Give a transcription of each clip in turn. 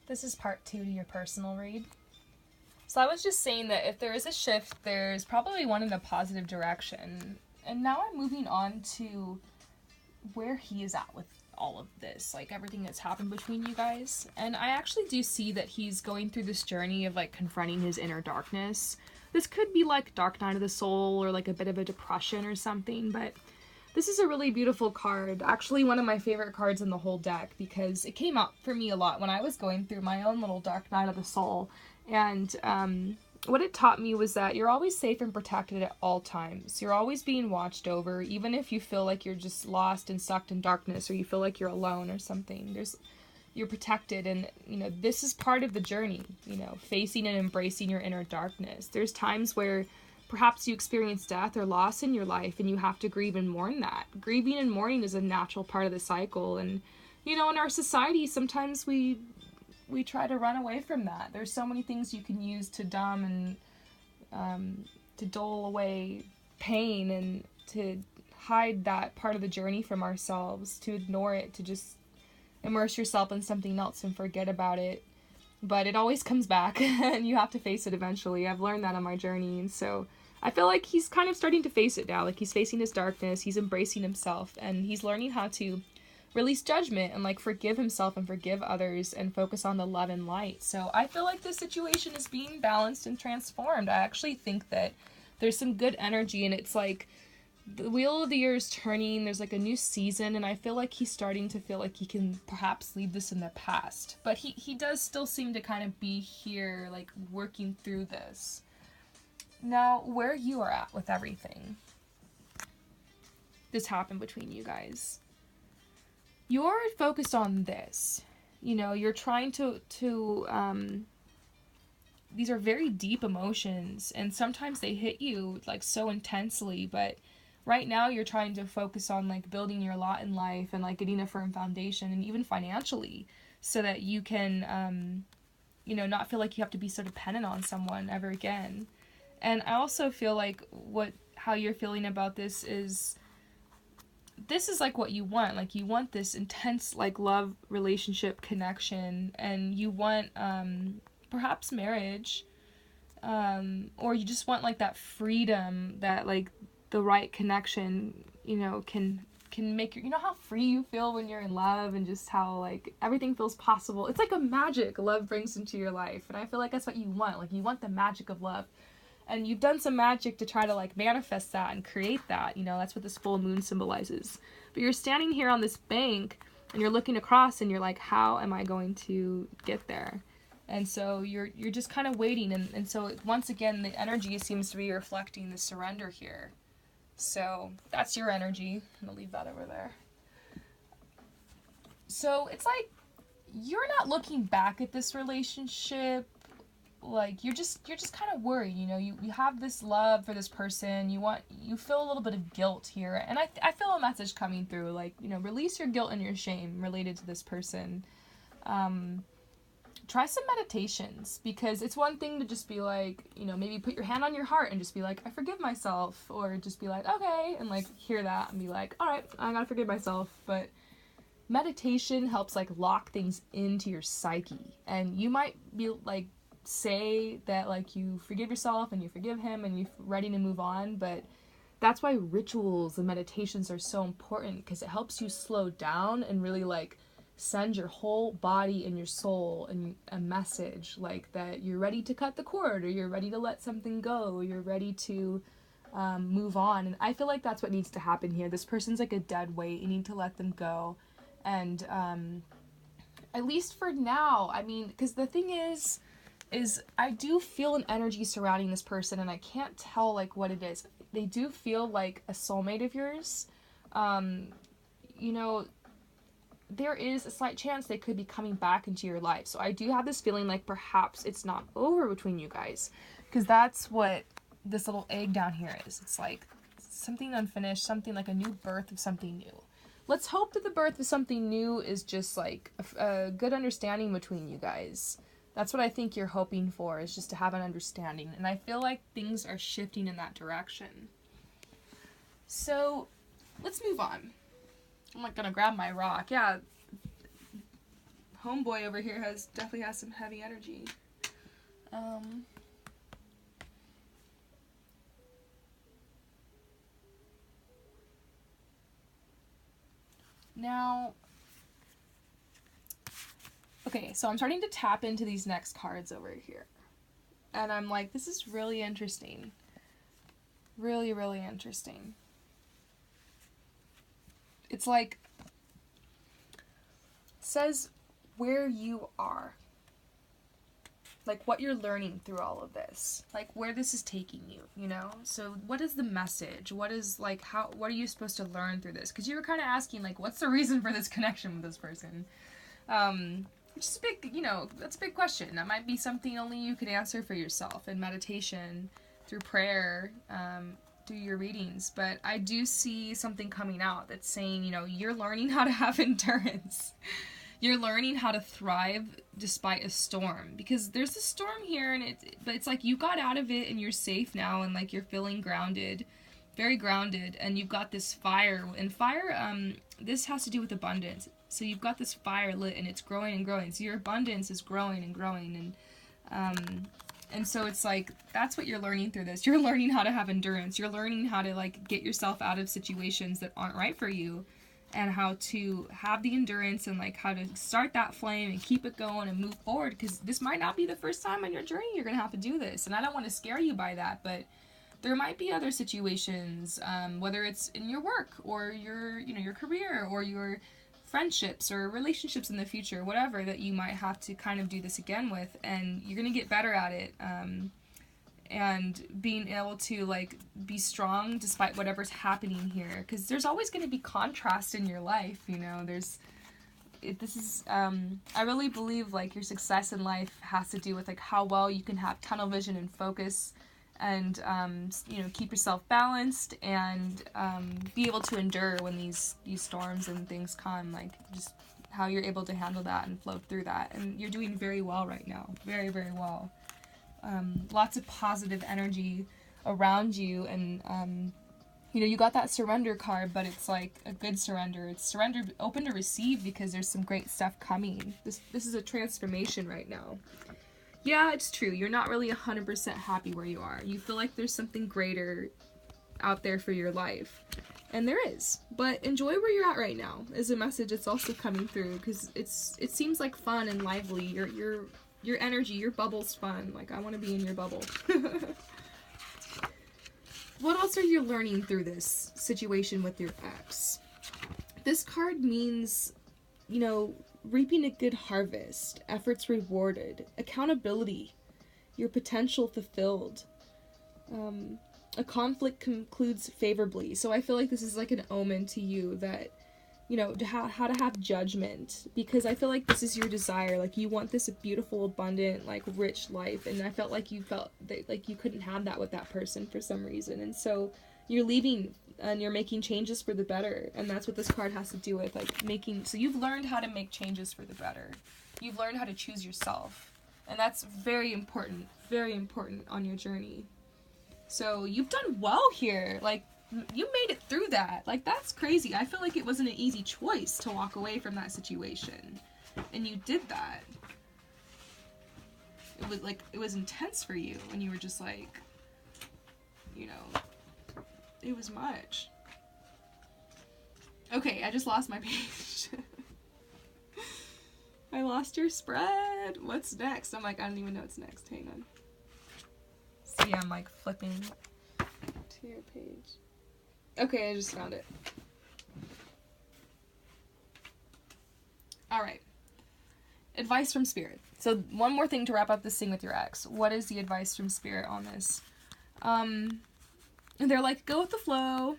This is part 2 to your personal read. So I was just saying that if there is a shift, there's probably one in a positive direction. And now I'm moving on to where he is at with all of this, like everything that's happened between you guys. And I actually do see that he's going through this journey of like confronting his inner darkness. This could be like dark night of the soul or like a bit of a depression or something, but this is a really beautiful card. Actually, one of my favorite cards in the whole deck because it came up for me a lot when I was going through my own little dark night of the soul. And what it taught me was that you're always safe and protected at all times. You're always being watched over, even if you feel like you're just lost and sucked in darkness or you feel like you're alone or something. You're protected, and this is part of the journey, facing and embracing your inner darkness. There's times where perhaps you experience death or loss in your life and you have to grieve and mourn that. Grieving and mourning is a natural part of the cycle, and in our society sometimes we try to run away from that. There's so many things you can use to numb and to dole away pain and to hide that part of the journey from ourselves, to ignore it, to just immerse yourself in something else and forget about it. But it always comes back and you have to face it eventually. I've learned that on my journey, and so I feel like he's kind of starting to face it now. Like he's facing his darkness, he's embracing himself, and he's learning how to release judgment and like forgive himself and forgive others and focus on the love and light. So I feel like this situation is being balanced and transformed. I actually think that there's some good energy, and it's like the wheel of the year is turning. There's like a new season, and I feel like he's starting to feel like he can perhaps leave this in the past. But he does still seem to kind of be here, like working through this. Now, where you are at with everything this happened between you guys, you're focused on this. You're trying to these are very deep emotions, and sometimes they hit you like so intensely, but right now you're trying to focus on like building your lot in life and like getting a firm foundation, and even financially, so that you can not feel like you have to be so dependent on someone ever again. And I also feel like how you're feeling about this is like what you want. Like you want this intense like love relationship connection, and you want perhaps marriage, or you just want like that freedom that like the right connection can make you how free you feel when you're in love, and just how like everything feels possible. It's like a magic love brings into your life, and I feel like that's what you want. Like you want the magic of love. And you've done some magic to try to like manifest that and create that. That's what this full moon symbolizes. But you're standing here on this bank and you're looking across and you're like, how am I going to get there? And so you're just kind of waiting. And so once again, the energy seems to be reflecting the surrender here. So that's your energy. I'm going to leave that over there. So it's like you're not looking back at this relationship. Like you're just kind of worried, you have this love for this person, you feel a little bit of guilt here, and I feel a message coming through, like, release your guilt and your shame related to this person. Try some meditations, because it's one thing to just be like, maybe put your hand on your heart and just be like, I forgive myself, or just be like, okay, and like hear that and be like, all right, I gotta forgive myself. But meditation helps like lock things into your psyche, and you might be like say that like you forgive yourself and you forgive him and you're ready to move on, but that's why rituals and meditations are so important, because it helps you slow down and really like send your whole body and your soul and a message like that you're ready to cut the cord, or you're ready to let something go, or you're ready to move on. And I feel like that's what needs to happen here. This person's like a dead weight. You need to let them go, and at least for now. I mean, because the thing is I do feel an energy surrounding this person, and I can't tell like what it is. They do feel like a soulmate of yours. There is a slight chance they could be coming back into your life. So I do have this feeling like perhaps it's not over between you guys, because that's what this little egg down here is. It's like something unfinished, something like a new birth of something new. Let's hope that the birth of something new is just like a good understanding between you guys. That's what I think you're hoping for, is just to have an understanding. And I feel like things are shifting in that direction. So let's move on. I'm like gonna grab my rock. Yeah. homeboy over here definitely has some heavy energy. Now, okay, so I'm starting to tap into these next cards over here. And I'm like, this is really interesting. Really, really interesting. It's like, it says where you are. Like, what you're learning through all of this. Like, where this is taking you, you know? So, what is the message? What is, like, what are you supposed to learn through this? Because you were kind of asking, like, what's the reason for this connection with this person? Which is a big, you know, that's a big question. That might be something only you can answer for yourself in meditation, through prayer, through your readings. But I do see something coming out that's saying, you know, you're learning how to have endurance. You're learning how to thrive despite a storm, because there's a storm here, but it's like you got out of it and you're safe now, and like you're feeling grounded, very grounded, and you've got this fire. And fire, this has to do with abundance. So you've got this fire lit and it's growing and growing. So your abundance is growing and growing, and so it's like that's what you're learning through this. You're learning how to have endurance. You're learning how to like get yourself out of situations that aren't right for you, and how to have the endurance and like how to start that flame and keep it going and move forward, because this might not be the first time on your journey you're gonna have to do this, and I don't want to scare you by that, but there might be other situations, whether it's in your work or your career or your friendships or relationships in the future, whatever, that you might have to kind of do this again with, and you're gonna get better at it, and being able to like be strong despite whatever's happening here, because there's always going to be contrast in your life, you know. I really believe like your success in life has to do with like how well you can have tunnel vision and focus, and you know, keep yourself balanced, and be able to endure when these storms and things come, like just how you're able to handle that and float through that. And you're doing very well right now, very, very well. Lots of positive energy around you, and you know, you got that surrender card, but it's like a good surrender. It's surrender, open to receive, because there's some great stuff coming. This is a transformation right now. Yeah, it's true. You're not really 100% happy where you are. You feel like there's something greater out there for your life, and there is. But enjoy where you're at right now is a message that's also coming through, because it seems like fun and lively. Your energy, your bubble's fun. Like, I want to be in your bubble. What else are you learning through this situation with your ex? This card means, you know, reaping a good harvest, efforts rewarded, accountability, your potential fulfilled. A conflict concludes favorably. So I feel like this is like an omen to you that, you know, how to have judgment, because I feel like this is your desire. Like, you want this beautiful, abundant, like rich life, and I felt like you felt that like you couldn't have that with that person for some reason, and so you're leaving and you're making changes for the better, and that's what this card has to do with, like making. So you've learned how to make changes for the better. You've learned how to choose yourself, and that's very important on your journey. So you've done well here. Like, you made it through that. Like, that's crazy. I feel like it wasn't an easy choice to walk away from that situation, and you did that. It was intense for you, and you were just like, you know, it was much. Okay, I just lost my page. I lost your spread. What's next? I'm like, I don't even know what's next. Hang on. See, I'm like flipping to your page. Okay, I just found it. Alright. Advice from Spirit. So, one more thing to wrap up this thing with your ex. What is the advice from Spirit on this? They're like, go with the flow,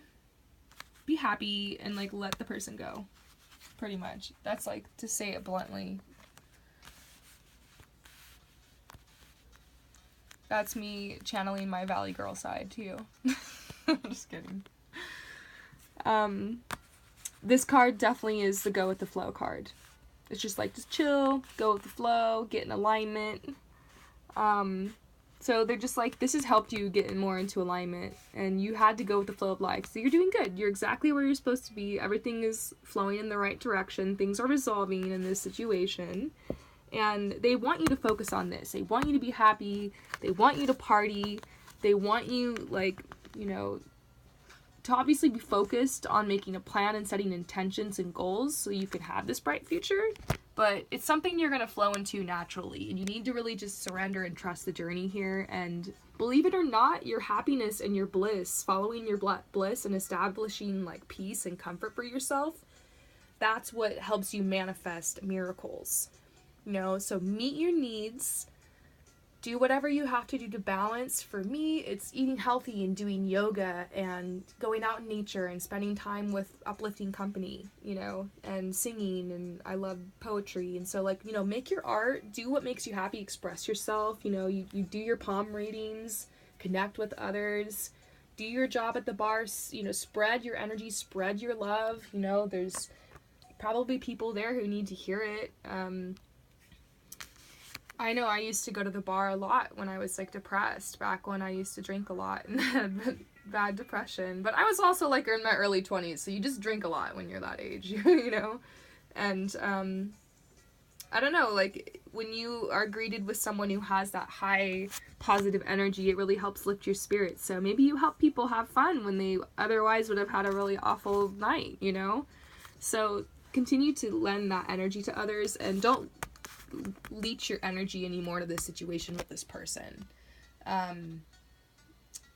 be happy, and like let the person go. Pretty much. That's like, to say it bluntly. That's me channeling my Valley Girl side to you. I'm just kidding. This card definitely is the go with the flow card. It's just like, just chill, go with the flow, get in alignment. So they're just like, this has helped you get more into alignment, and you had to go with the flow of life. So you're doing good. You're exactly where you're supposed to be. Everything is flowing in the right direction. Things are resolving in this situation. And they want you to focus on this. They want you to be happy. They want you to party. They want you, like, you know, to obviously be focused on making a plan and setting intentions and goals so you can have this bright future. But it's something you're going to flow into naturally, and you need to really just surrender and trust the journey here. And believe it or not, your happiness and your bliss, following your bliss and establishing like peace and comfort for yourself, that's what helps you manifest miracles. You know, so meet your needs, do whatever you have to do to balance. For me, it's eating healthy and doing yoga and going out in nature and spending time with uplifting company, you know, and singing, and I love poetry. And so, like, you know, make your art, do what makes you happy, express yourself, you know, you do your palm readings, connect with others, do your job at the bar, you know, spread your energy, spread your love, you know, there's probably people there who need to hear it. I know I used to go to the bar a lot when I was, like, depressed, back when I used to drink a lot and had bad depression. But I was also, like, in my early 20s, so you just drink a lot when you're that age, you know? And, I don't know, like, when you are greeted with someone who has that high positive energy, it really helps lift your spirits. So maybe you help people have fun when they otherwise would have had a really awful night, you know? So continue to lend that energy to others, and don't leech your energy anymore to this situation with this person,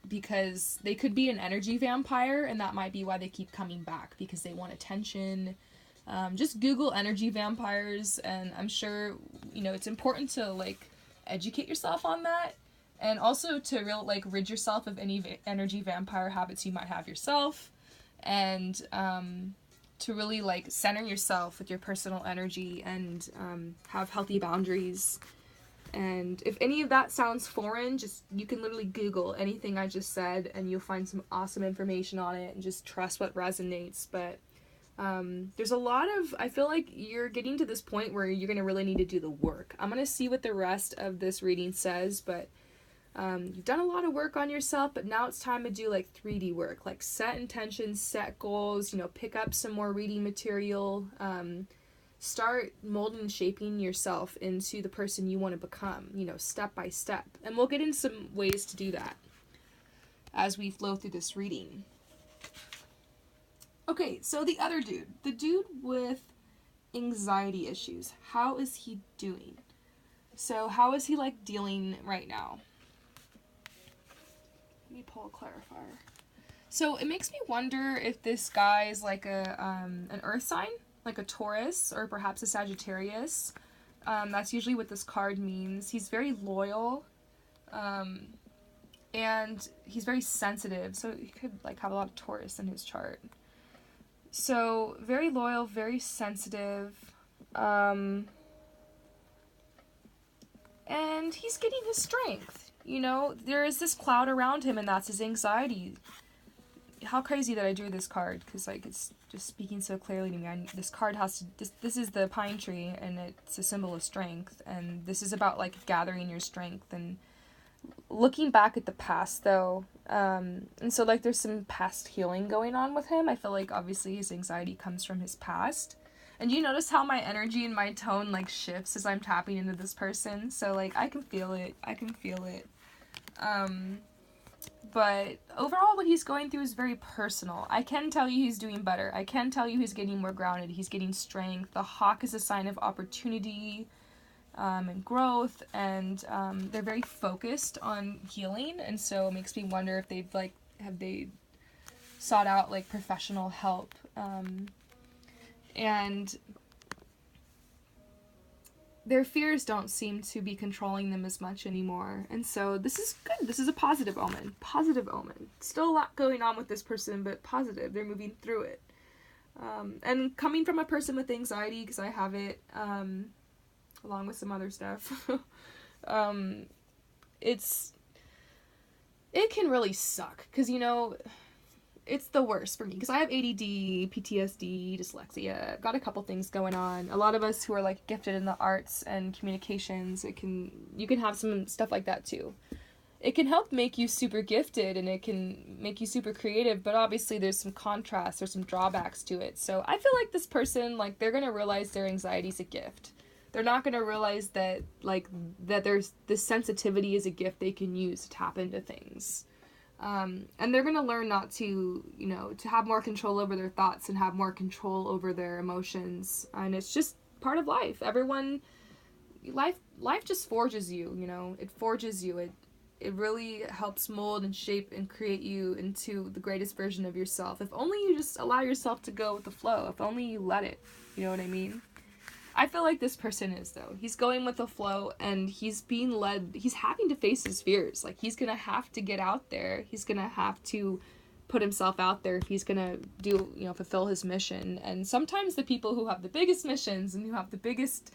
because they could be an energy vampire, and that might be why they keep coming back, because they want attention. Just Google energy vampires, and I'm sure, you know, it's important to, like, educate yourself on that, and also to rid yourself of any energy vampire habits you might have yourself, and to really, like, center yourself with your personal energy, and have healthy boundaries. And if any of that sounds foreign, you can literally Google anything I just said, and you'll find some awesome information on it, and just trust what resonates. But there's a lot of, I feel like you're getting to this point where you're going to really need to do the work. I'm going to see what the rest of this reading says, but you've done a lot of work on yourself, but now it's time to do, like, 3D work, like set intentions, set goals, you know, pick up some more reading material, start molding and shaping yourself into the person you want to become, you know, step by step. And we'll get into some ways to do that as we flow through this reading. Okay, so the other dude, the dude with anxiety issues, how is he doing? So how is he, like, dealing right now? Let me pull a clarifier. So it makes me wonder if this guy is like an earth sign, like a Taurus, or perhaps a Sagittarius. That's usually what this card means. He's very loyal, and he's very sensitive, so he could, like, have a lot of Taurus in his chart. So very loyal, very sensitive, and he's getting his strength. You know, there is this cloud around him, and that's his anxiety. How crazy that I drew this card, because, like, it's just speaking so clearly to me. This card has to, this is the pine tree, and it's a symbol of strength, and this is about, like, gathering your strength and looking back at the past, though. And so, like, there's some past healing going on with him. I feel like, obviously, his anxiety comes from his past. And you notice how my energy and my tone, like, shifts as I'm tapping into this person? So, like, I can feel it. But overall, what he's going through is very personal. I can tell you he's doing better. I can tell you he's getting more grounded. He's getting strength. The hawk is a sign of opportunity, and growth, and they're very focused on healing, and so it makes me wonder if have they sought out, like, professional help, and their fears don't seem to be controlling them as much anymore. And so this is good. This is a positive omen. Still a lot going on with this person, but positive. They're moving through it. And coming from a person with anxiety, because I have it, along with some other stuff, it can really suck. Because, you know, it's the worst for me, because I have ADD, PTSD, dyslexia. I've got a couple things going on. A lot of us who are, like, gifted in the arts and communications, you can have some stuff like that too. it can help make you super gifted and it can make you super creative, but obviously there's some contrast, there's some drawbacks to it. So I feel like this person, like, they're going to realize their anxiety is a gift. They're not going to realize that, like, that there's this sensitivity is a gift they can use to tap into things. And they're going to learn not to, you know, to have more control over their thoughts and have more control over their emotions. And it's just part of life. Life just forges you, you know, it forges you. It really helps mold and shape and create you into the greatest version of yourself. If only you just allow yourself to go with the flow. If only you let it. You know what I mean? I feel like this person is, though. He's going with the flow, and he's being led. He's having to face his fears. Like, he's going to have to get out there. He's going to have to put himself out there if he's going to fulfill his mission. And sometimes the people who have the biggest missions and who have the biggest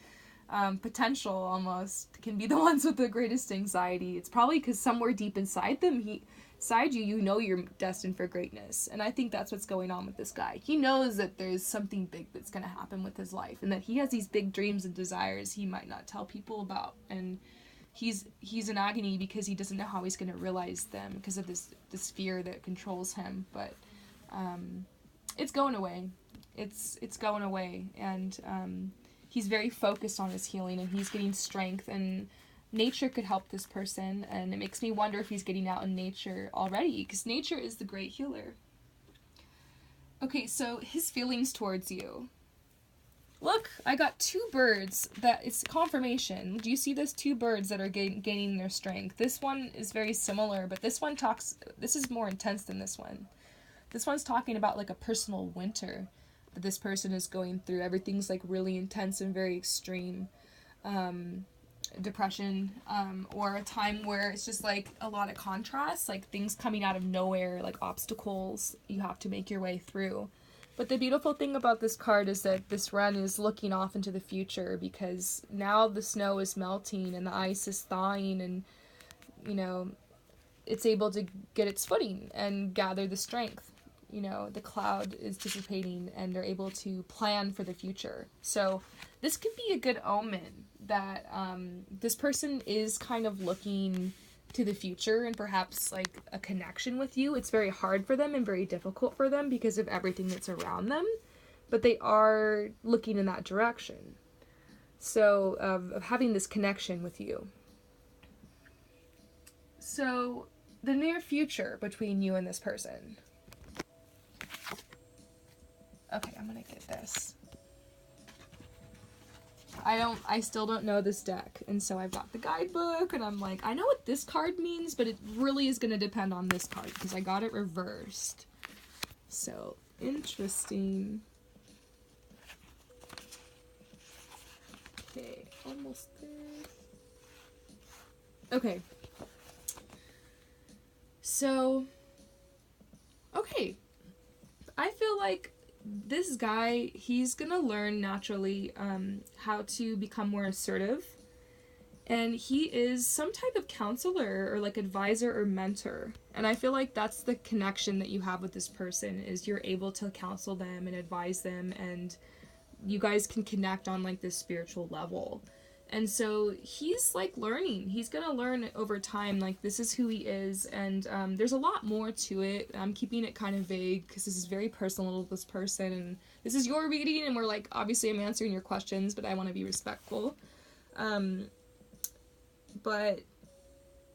potential almost can be the ones with the greatest anxiety. It's probably because somewhere deep inside them, you know you're destined for greatness. And I think that's what's going on with this guy. He knows that there's something big that's going to happen with his life, and that he has these big dreams and desires he might not tell people about. And he's in agony because he doesn't know how he's going to realize them because of this fear that controls him. But it's going away. It's going away. And he's very focused on his healing, and he's getting strength, and nature could help this person. And it makes me wonder if he's getting out in nature already, because nature is the great healer. Okay, so his feelings towards you. Look, I got 2 birds. That it's confirmation. Do you see this? 2 birds that are gaining their strength. This one is very similar, but this is more intense than this one. This one's talking about like a personal winter that this person is going through. Everything's like really intense and very extreme. Depression, or a time where it's just like a lot of contrast, like things coming out of nowhere, like obstacles you have to make your way through. But the beautiful thing about this card is that this run is looking off into the future, because now the snow is melting and the ice is thawing, and you know, it's able to get its footing and gather the strength. You know, the cloud is dissipating and they're able to plan for the future. So this could be a good omen that this person is kind of looking to the future and perhaps like a connection with you. It's very hard for them and very difficult for them because of everything that's around them, but they are looking in that direction. So of having this connection with you. So the near future between you and this person. Okay, I'm gonna get this. I still don't know this deck, and so I've got the guidebook, and I'm like, I know what this card means, but it really is gonna depend on this card, because I got it reversed. So, interesting. Okay, almost there. Okay. So, okay. I feel like this guy, he's gonna learn naturally how to become more assertive, and he is some type of counselor or like advisor or mentor, and I feel like that's the connection that you have with this person, is you're able to counsel them and advise them, and you guys can connect on like this spiritual level. And so he's like learning. He's gonna learn over time, like this is who he is, and there's a lot more to it. I'm keeping it kind of vague because this is very personal to this person, and this is your reading, and we're like, obviously I'm answering your questions, but I want to be respectful. But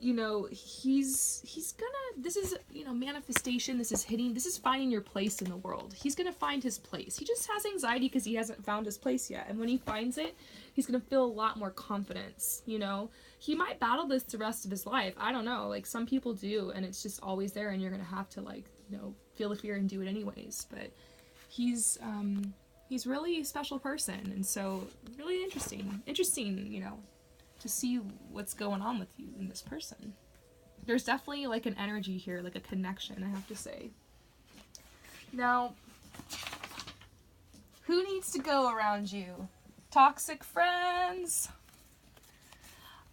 you know, he's gonna, this is, you know, manifestation, this is finding your place in the world. He's gonna find his place. He just has anxiety because he hasn't found his place yet, and when he finds it, he's gonna feel a lot more confidence, you know. He might battle this the rest of his life, I don't know, like some people do, and it's just always there, and you're gonna have to, like, you know, feel the fear and do it anyways. But he's really a special person, and so really interesting, you know, to see what's going on with you and this person. There's definitely like an energy here, like a connection, I have to say. Now, who needs to go around you? Toxic friends.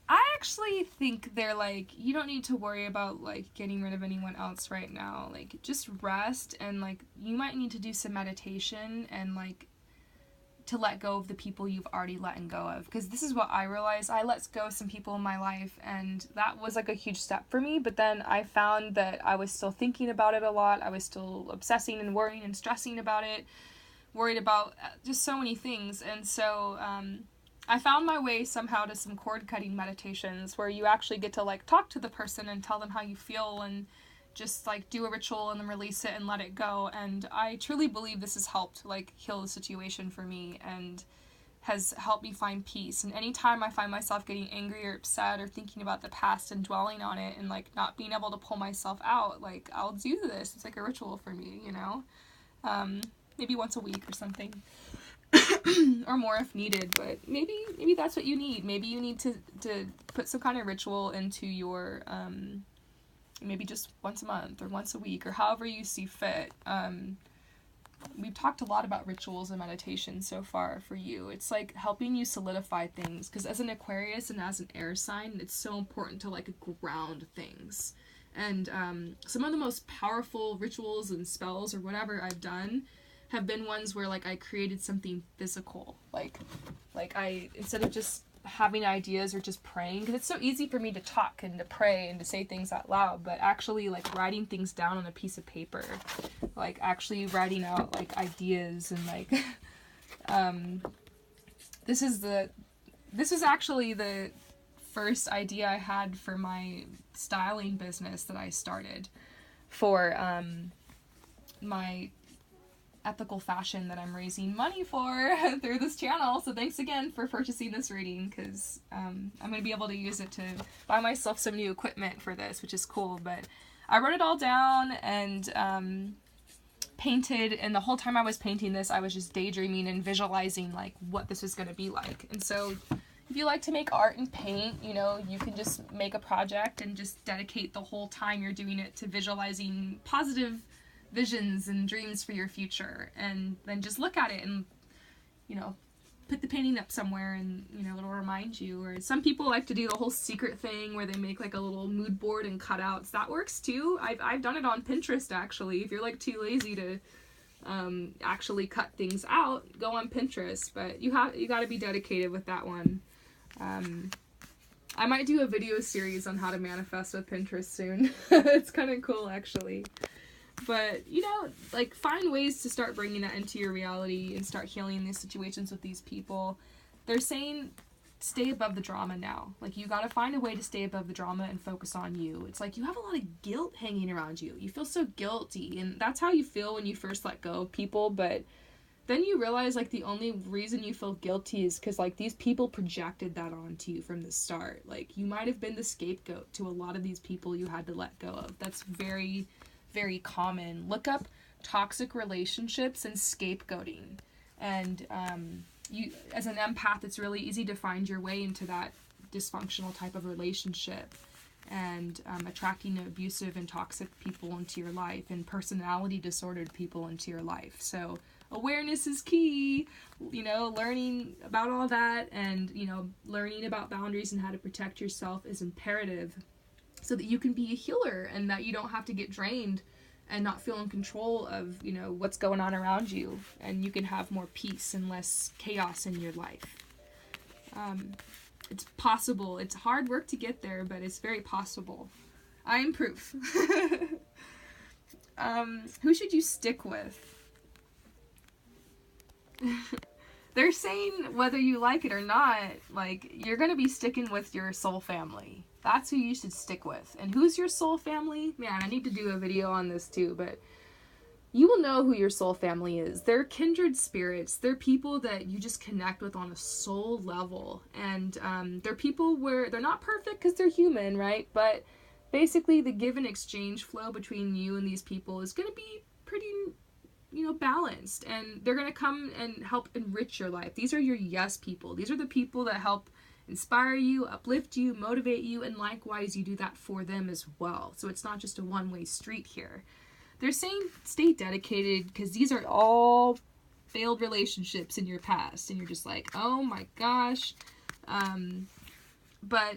I actually think they're like, you don't need to worry about like getting rid of anyone else right now. Like, just rest, and like you might need to do some meditation and like to let go of the people you've already let go of. Because this is what I realized. I let go of some people in my life, and that was like a huge step for me. But then I found that I was still thinking about it a lot. I was still obsessing and worrying and stressing about it, worried about just so many things. And so I found my way somehow to some cord cutting meditations where you actually get to like talk to the person and tell them how you feel, and just like do a ritual and then release it and let it go. And I truly believe this has helped like heal the situation for me and has helped me find peace. And anytime I find myself getting angry or upset or thinking about the past and dwelling on it and like not being able to pull myself out, like I'll do this. It's like a ritual for me, you know? Maybe once a week or something. Or more if needed, but maybe that's what you need. Maybe you need to put some kind of ritual into your maybe just once a month or once a week or however you see fit. We've talked a lot about rituals and meditation so far for you. It's like helping you solidify things, because as an Aquarius and as an air sign, it's so important to like ground things. And some of the most powerful rituals and spells or whatever I've done have been ones where like I created something physical, like I, instead of just having ideas or just praying, because it's so easy for me to talk and to pray and to say things out loud, but actually like writing things down on a piece of paper, like actually writing out like ideas and like this is actually the first idea I had for my styling business that I started for my ethical fashion that I'm raising money for through this channel. So thanks again for purchasing this reading, because I'm going to be able to use it to buy myself some new equipment for this, which is cool. But I wrote it all down and painted, and the whole time I was painting this, I was just daydreaming and visualizing like what this was going to be like. And so if you like to make art and paint, you know, you can just make a project and just dedicate the whole time you're doing it to visualizing positive visions and dreams for your future, and then just look at it and, you know, put the painting up somewhere and, you know, it'll remind you. Or some people like to do the whole secret thing where they make like a little mood board and cutouts. That works too. I've done it on Pinterest actually. If you're like too lazy to actually cut things out, go on Pinterest, but you got to be dedicated with that one. I might do a video series on how to manifest with Pinterest soon. It's kind of cool actually. But, you know, like, find ways to start bringing that into your reality and start healing these situations with these people. They're saying stay above the drama now. Like, you gotta find a way to stay above the drama and focus on you. It's like you have a lot of guilt hanging around you. You feel so guilty, and that's how you feel when you first let go of people, but then you realize, like, the only reason you feel guilty is because, like, these people projected that onto you from the start. Like, you might have been the scapegoat to a lot of these people you had to let go of. That's very, very common. Look up toxic relationships and scapegoating. And you, as an empath, it's really easy to find your way into that dysfunctional type of relationship and attracting abusive and toxic people into your life and personality disordered people into your life. So awareness is key, you know, learning about all that and, you know, learning about boundaries and how to protect yourself is imperative so that you can be a healer and that you don't have to get drained and not feel in control of, you know, what's going on around you, and you can have more peace and less chaos in your life. It's possible. It's hard work to get there, but it's very possible. I am proof. Who should you stick with? They're saying whether you like it or not, like, you're going to be sticking with your soul family. That's who you should stick with. And who's your soul family? Man, I need to do a video on this too, but you will know who your soul family is. They're kindred spirits. They're people that you just connect with on a soul level. And they're people where they're not perfect because they're human, right? But basically the give and exchange flow between you and these people is going to be pretty, you know, balanced. And they're going to come and help enrich your life. These are your yes people. These are the people that help inspire you, uplift you, motivate you, and likewise you do that for them as well. So it's not just a one-way street here. They're saying stay dedicated because these are all failed relationships in your past and you're just like, oh my gosh. But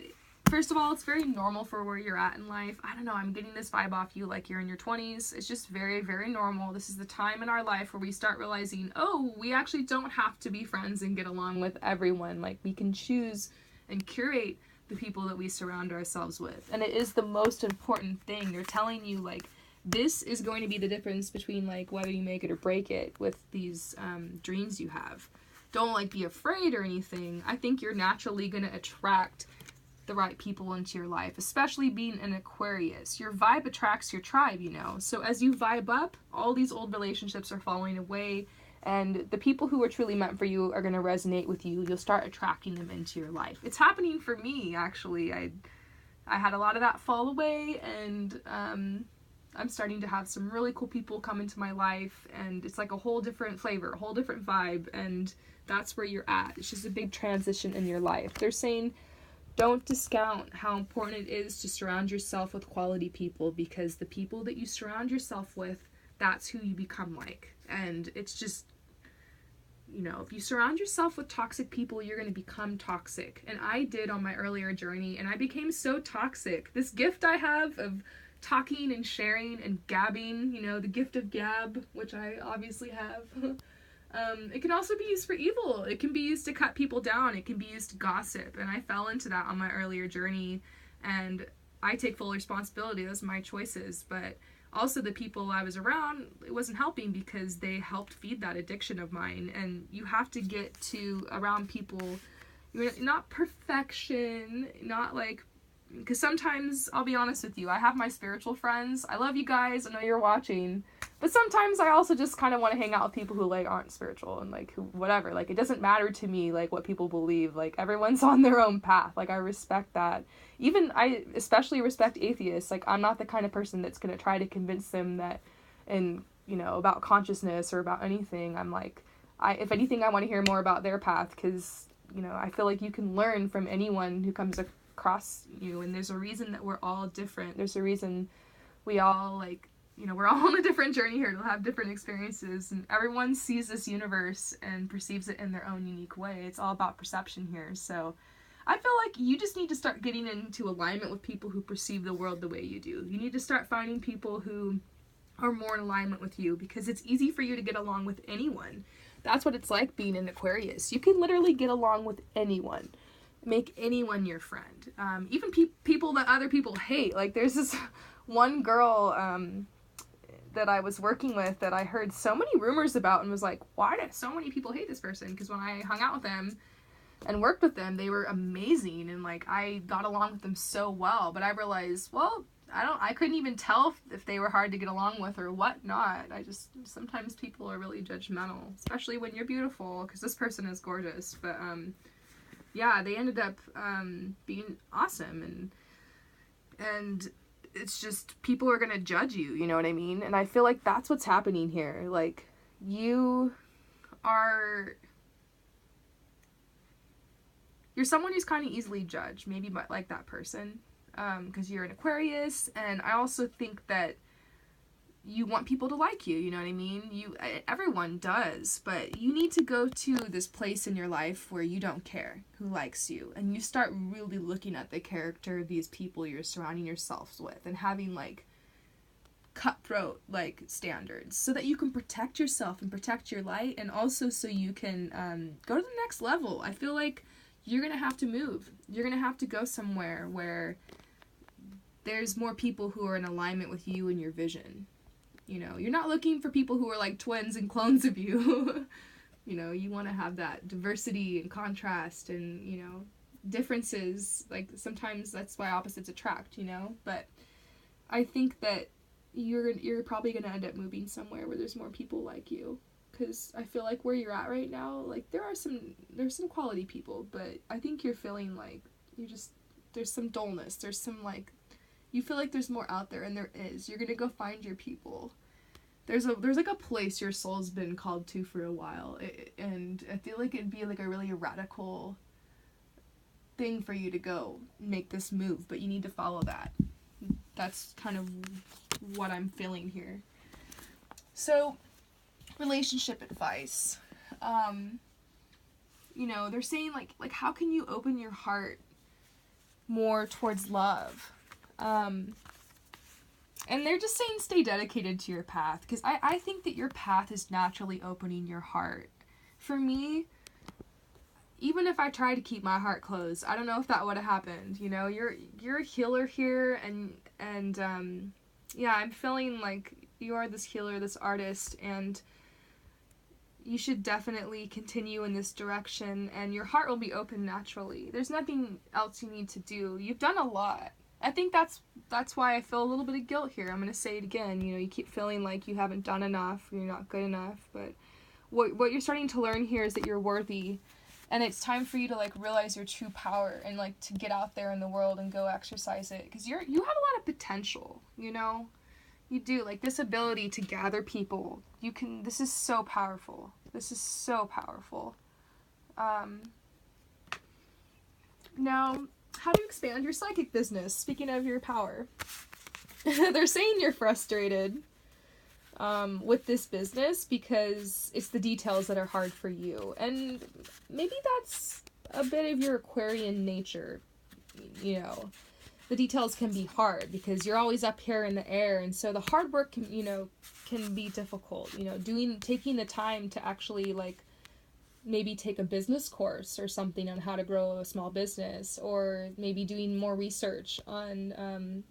first of all, it's very normal for where you're at in life. I don't know, I'm getting this vibe off you like you're in your 20s. It's just very, very normal. This is the time in our life where we start realizing, oh, we actually don't have to be friends and get along with everyone. Like, we can choose and curate the people that we surround ourselves with. And it is the most important thing. They're telling you, like, this is going to be the difference between, like, whether you make it or break it with these dreams you have. Don't, like, be afraid or anything. I think you're naturally going to attract the right people into your life, especially being an Aquarius. Your vibe attracts your tribe, you know. So as you vibe up, all these old relationships are falling away, and the people who are truly meant for you are going to resonate with you. You'll start attracting them into your life. It's happening for me, actually. I had a lot of that fall away, and I'm starting to have some really cool people come into my life, and it's like a whole different flavor, a whole different vibe, and that's where you're at. It's just a big transition in your life. They're saying, don't discount how important it is to surround yourself with quality people, because the people that you surround yourself with, that's who you become like. And it's just, you know, if you surround yourself with toxic people, you're going to become toxic. And I did on my earlier journey, and I became so toxic. This gift I have of talking and sharing and gabbing, you know, the gift of gab, which I obviously have. It can also be used for evil. It can be used to cut people down. It can be used to gossip. And I fell into that on my earlier journey. And I take full responsibility. Those are my choices. But also the people I was around, it wasn't helping because they helped feed that addiction of mine. And you have to get to around people, not perfection, not like, because sometimes, I'll be honest with you, I have my spiritual friends. I love you guys. I know you're watching. But sometimes I also just kind of want to hang out with people who, like, aren't spiritual and, like, who, whatever. Like, it doesn't matter to me, like, what people believe. Like, everyone's on their own path. Like, I respect that. Even, I especially respect atheists. Like, I'm not the kind of person that's going to try to convince them that, and, you know, about consciousness or about anything. I'm like, if anything, I want to hear more about their path, because, you know, I feel like you can learn from anyone who comes across you, and there's a reason that we're all different. There's a reason we all, like, you know, we're all on a different journey here. We'll have different experiences, and everyone sees this universe and perceives it in their own unique way. It's all about perception here. So I feel like you just need to start getting into alignment with people who perceive the world the way you do. You need to start finding people who are more in alignment with you, because it's easy for you to get along with anyone. That's what it's like being an Aquarius. You can literally get along with anyone. Make anyone your friend. Even people that other people hate. Like, there's this one girl that I was working with that I heard so many rumors about and was like, why do so many people hate this person? Because when I hung out with them and worked with them, they were amazing, and, like, I got along with them so well. But I realized, well, I couldn't even tell if they were hard to get along with or whatnot. Sometimes people are really judgmental, especially when you're beautiful, because this person is gorgeous. But yeah, they ended up being awesome, and it's just, people are gonna judge you, you know what I mean? And I feel like that's what's happening here. Like, you're someone who's kind of easily judged, maybe like that person, because you're an Aquarius, and I also think that you want people to like you, you know what I mean? Everyone does, but you need to go to this place in your life where you don't care who likes you, and you start really looking at the character of these people you're surrounding yourselves with, and having, like, cutthroat, like, standards, so that you can protect yourself and protect your light, and also so you can go to the next level. I feel like you're gonna have to move. You're gonna have to go somewhere where there's more people who are in alignment with you and your vision. You know, you're not looking for people who are like twins and clones of you. You know, you want to have that diversity and contrast and, you know, differences. Like, sometimes that's why opposites attract, you know? But I think that you're probably going to end up moving somewhere where there's more people like you. Because I feel like where you're at right now, like, there's some quality people, but I think you're feeling like there's some dullness. There's some, like, you feel like there's more out there, and there is. You're gonna go find your people. There's like a place your soul's been called to for a while, and I feel like it'd be like a really radical thing for you to go make this move, but you need to follow that. That's kind of what I'm feeling here. So, relationship advice. You know, they're saying, like, how can you open your heart more towards love. And they're just saying stay dedicated to your path, because I think that your path is naturally opening your heart. For me, even if I tried to keep my heart closed, I don't know if that would have happened. You know, you're a healer here, and yeah, I'm feeling like you are this healer, this artist, and you should definitely continue in this direction, and your heart will be open naturally. There's nothing else you need to do. You've done a lot. I think that's why I feel a little bit of guilt here. I'm going to say it again. You know, you keep feeling like you haven't done enough, or you're not good enough, but what you're starting to learn here is that you're worthy, and it's time for you to, like, realize your true power and, like, to get out there in the world and go exercise it, because you have a lot of potential, you know? You do, like, this ability to gather people. This is so powerful. This is so powerful. Now, how to expand your psychic business, speaking of your power. They're saying you're frustrated with this business because it's the details that are hard for you. And maybe that's a bit of your Aquarian nature, you know. The details can be hard because you're always up here in the air, and so the hard work can be difficult. You know, taking the time to actually, like, maybe take a business course or something on how to grow a small business, or maybe doing more research on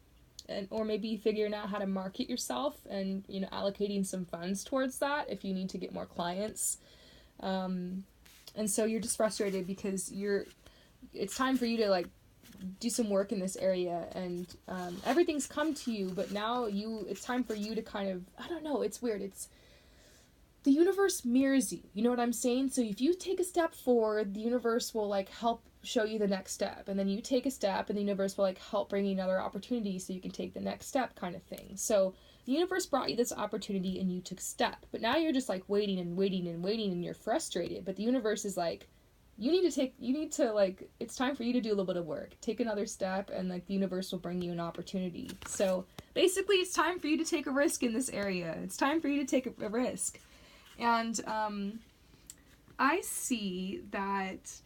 or maybe figuring out how to market yourself and, you know, allocating some funds towards that if you need to get more clients. And so you're just frustrated because it's time for you to, like, do some work in this area, and everything's come to you, but now it's time for you to kind of, I don't know, it's weird, it's the universe mirrors you, you know what I'm saying? So if you take a step forward, the universe will, like, help show you the next step, and then you take a step and the universe will, like, help bring you another opportunity so you can take the next step, kind of thing. So the universe brought you this opportunity and you took a step, but now you're just, like, waiting and waiting and waiting, and you're frustrated, but the universe is like, you need to, like, it's time for you to do a little bit of work. Take another step, and, like, the universe will bring you an opportunity. So, basically, it's time for you to take a risk in this area. It's time for you to take a risk. And, I see that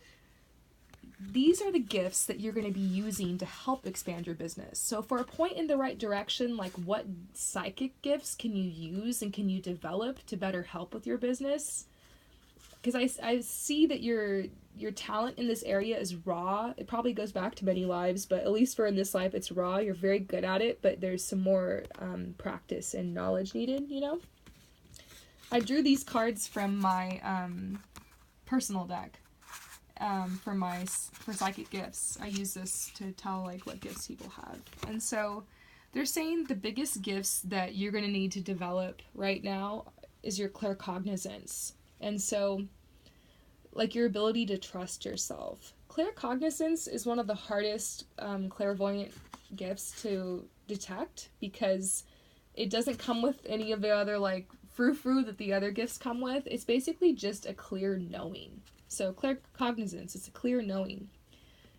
these are the gifts that you're going to be using to help expand your business. So, for a point in the right direction, like, what psychic gifts can you use and can you develop to better help with your business? Because I see that your talent in this area is raw. It probably goes back to many lives, but at least for in this life, it's raw. You're very good at it, but there's some more practice and knowledge needed, you know? I drew these cards from my personal deck for psychic gifts. I use this to tell, like, what gifts people have. And so they're saying the biggest gifts that you're going to need to develop right now is your claircognizance. And so, like, your ability to trust yourself. Claircognizance is one of the hardest clairvoyant gifts to detect because it doesn't come with any of the other, like, frou-frou that the other gifts come with. It's basically just a clear knowing. So claircognizance, it's a clear knowing.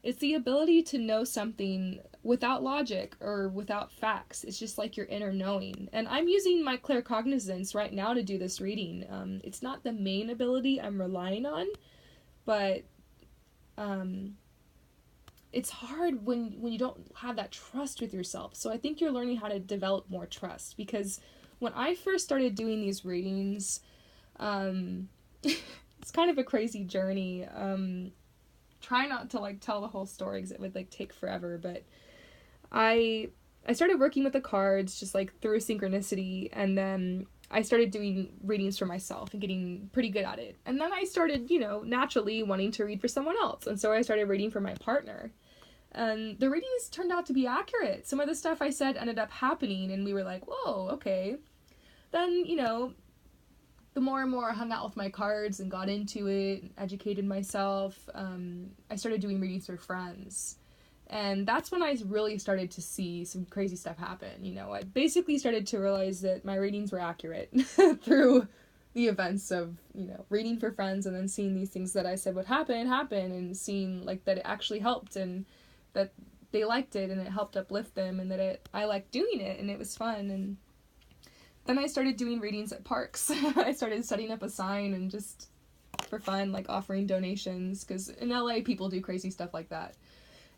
It's the ability to know something without logic or without facts. It's just like your inner knowing. And I'm using my claircognizance right now to do this reading. It's not the main ability I'm relying on, but it's hard when you don't have that trust with yourself. So I think you're learning how to develop more trust, because when I first started doing these readings, it's kind of a crazy journey. Try not to, like, tell the whole story because it would, like, take forever, but I started working with the cards just, like, through synchronicity, and then I started doing readings for myself and getting pretty good at it. And then I started, you know, naturally wanting to read for someone else, and so I started reading for my partner. And the readings turned out to be accurate. Some of the stuff I said ended up happening, and we were like, whoa, okay. Then, you know, the more and more I hung out with my cards and got into it, educated myself, I started doing readings for friends. And that's when I really started to see some crazy stuff happen. You know, I basically started to realize that my readings were accurate through the events of, you know, reading for friends, and then seeing these things that I said would happen, and seeing, like, that it actually helped, and that they liked it, and it helped uplift them, and that I liked doing it, and it was fun. And then I started doing readings at parks. I started setting up a sign and just for fun, like, offering donations, because in LA people do crazy stuff like that.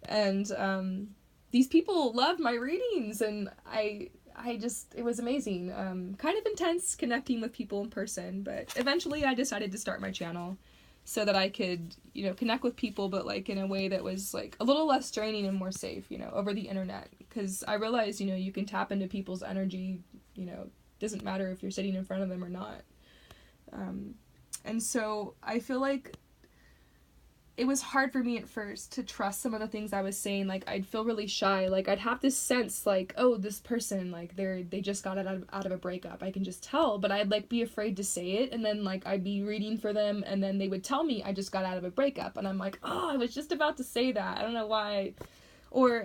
And these people loved my readings, and I just, it was amazing. Kind of intense connecting with people in person, but eventually I decided to start my channel so that I could, you know, connect with people, but like in a way that was like a little less draining and more safe, you know, over the internet. Because I realized, you know, you can tap into people's energy, you know, doesn't matter if you're sitting in front of them or not. And so I feel like it was hard for me at first to trust some of the things I was saying. Like, I'd feel really shy. Like, I'd have this sense, like, oh, this person, like, they just got out of a breakup. I can just tell. But I'd, like, be afraid to say it. And then, like, I'd be reading for them. And then they would tell me I just got out of a breakup. And I'm like, oh, I was just about to say that. I don't know why. Or,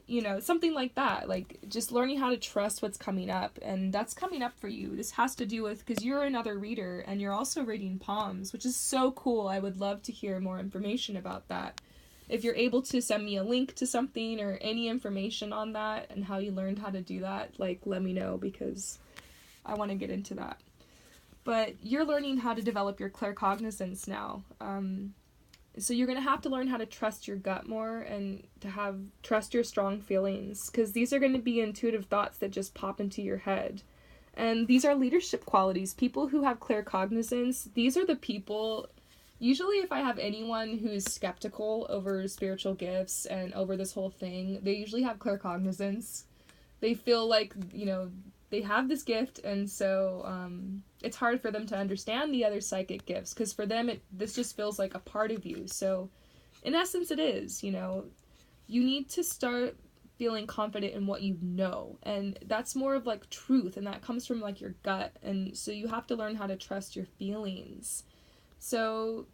you know, something like that. Like, just learning how to trust what's coming up. And that's coming up for you. This has to do with, because you're another reader, and you're also reading palms, which is so cool. I would love to hear more information about that. If you're able to send me a link to something or any information on that and how you learned how to do that, like, let me know, because I want to get into that. But you're learning how to develop your claircognizance now. So you're going to have to learn how to trust your gut more and to trust your strong feelings, because these are going to be intuitive thoughts that just pop into your head. And these are leadership qualities. People who have claircognizance, these are the people, usually if I have anyone who's skeptical over spiritual gifts and over this whole thing, they usually have claircognizance. They feel like, you know, they have this gift, and so it's hard for them to understand the other psychic gifts, because for them this just feels like a part of you. So in essence it is, you know, you need to start feeling confident in what you know, and that's more of like truth, and that comes from like your gut. And so you have to learn how to trust your feelings. So